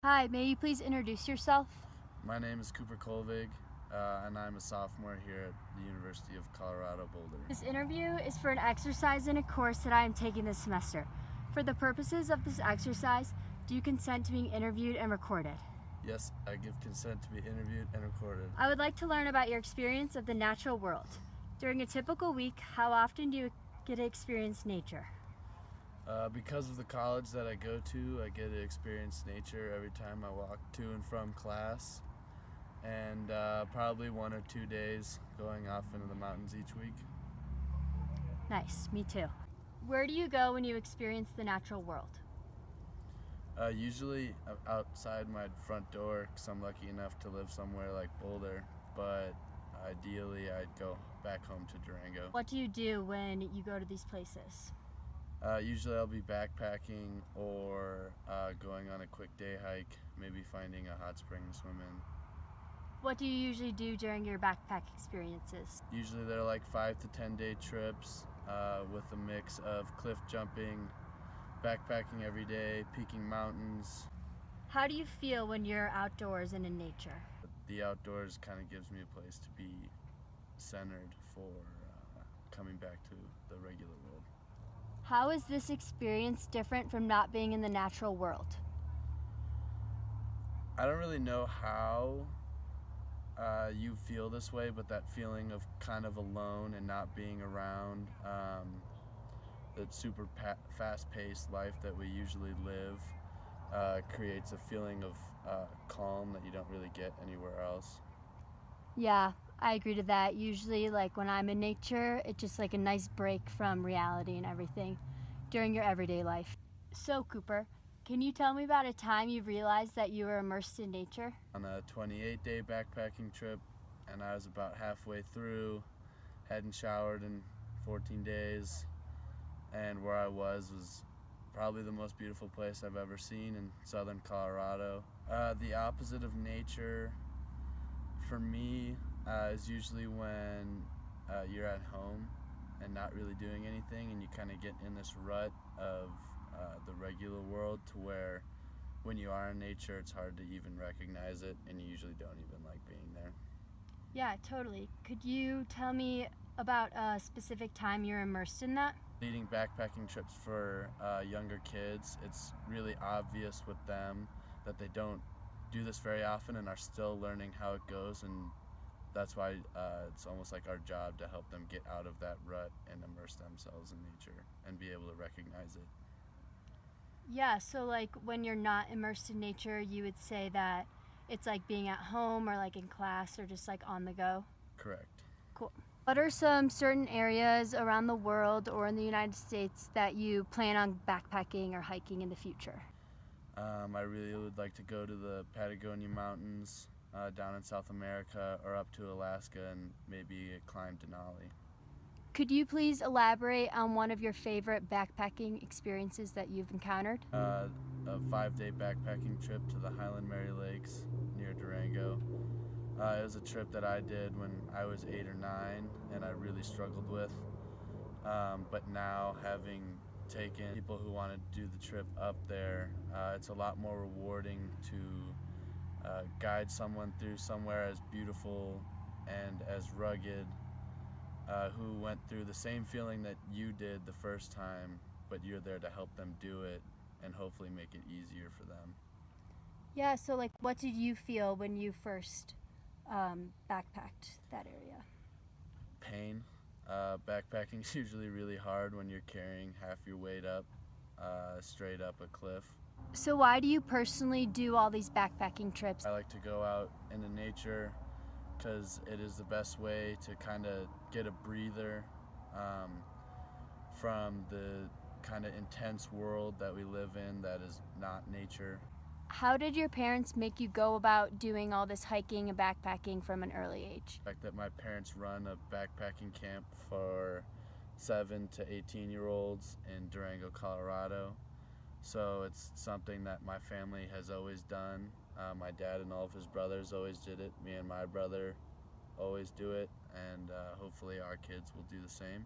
Hi, may you please introduce yourself? My name is Cooper Colvig, and I'm a sophomore here at the University of Colorado Boulder. This interview is for an exercise in a course that I am taking this semester. For the purposes of this exercise, do you consent to being interviewed and recorded? Yes, I give consent to be interviewed and recorded. I would like to learn about your experience of the natural world. During a typical week, how often do you get to experience nature? Because of the college that I go to, I get to experience nature every time I walk to and from class, and probably 1 or 2 days going off into the mountains each week. Nice, me too. Where do you go when you experience the natural world? Usually outside my front door, because I'm lucky enough to live somewhere like Boulder, but ideally I'd go back home to Durango. What do you do when you go to these places? Usually I'll be backpacking or going on a quick day hike, maybe finding a hot spring to swim in. What do you usually do during your backpack experiences? Usually they're like 5 to 10 day trips with a mix of cliff jumping, backpacking every day, peaking mountains. How do you feel when you're outdoors and in nature? The outdoors kind of gives me a place to be centered for coming back to the regular world. How is this experience different from not being in the natural world? I don't really know how you feel this way, but that feeling of kind of alone and not being around that super fast-paced life that we usually live creates a feeling of calm that you don't really get anywhere else. Yeah, I agree to that. Usually, like when I'm in nature, it's just like a nice break from reality and everything during your everyday life. So, Cooper, can you tell me about a time you realized that you were immersed in nature? On a 28-day backpacking trip, and I was about halfway through, hadn't showered in 14 days, and where I was probably the most beautiful place I've ever seen in southern Colorado. The opposite of nature for me is usually when you're at home and not really doing anything, and you kind of get in this rut of the regular world to where when you are in nature it's hard to even recognize it, and you usually don't even like being there. Yeah, totally. Could you tell me about a specific time you're immersed in that? Leading backpacking trips for younger kids, it's really obvious with them that they don't do this very often and are still learning how it goes, and that's why it's almost like our job to help them get out of that rut and immerse themselves in nature and be able to recognize it. Yeah, so like when you're not immersed in nature, you would say that it's like being at home or like in class or just like on the go? Correct. Cool. What are some certain areas around the world or in the United States that you plan on backpacking or hiking in the future? I really would like to go to the Patagonia Mountains down in South America, or up to Alaska and maybe climb Denali. Could you please elaborate on one of your favorite backpacking experiences that you've encountered? A 5-day backpacking trip to the Highland Mary Lakes near Durango. It was a trip that I did when I was 8 or 9 and I really struggled with. But now, having taken people who want to do the trip up there, it's a lot more rewarding to guide someone through somewhere as beautiful and as rugged, who went through the same feeling that you did the first time, but you're there to help them do it and hopefully make it easier for them. Yeah, so like what did you feel when you first backpacked that area? Pain. Backpacking is usually really hard when you're carrying half your weight up straight up a cliff. So why do you personally do all these backpacking trips? I like to go out into nature because it is the best way to kind of get a breather from the kind of intense world that we live in that is not nature. How did your parents make you go about doing all this hiking and backpacking from an early age? The fact that my parents run a backpacking camp for 7 to 18-year-olds in Durango, Colorado. So it's something that my family has always done. My dad and all of his brothers always did it. Me and my brother always do it, and hopefully our kids will do the same.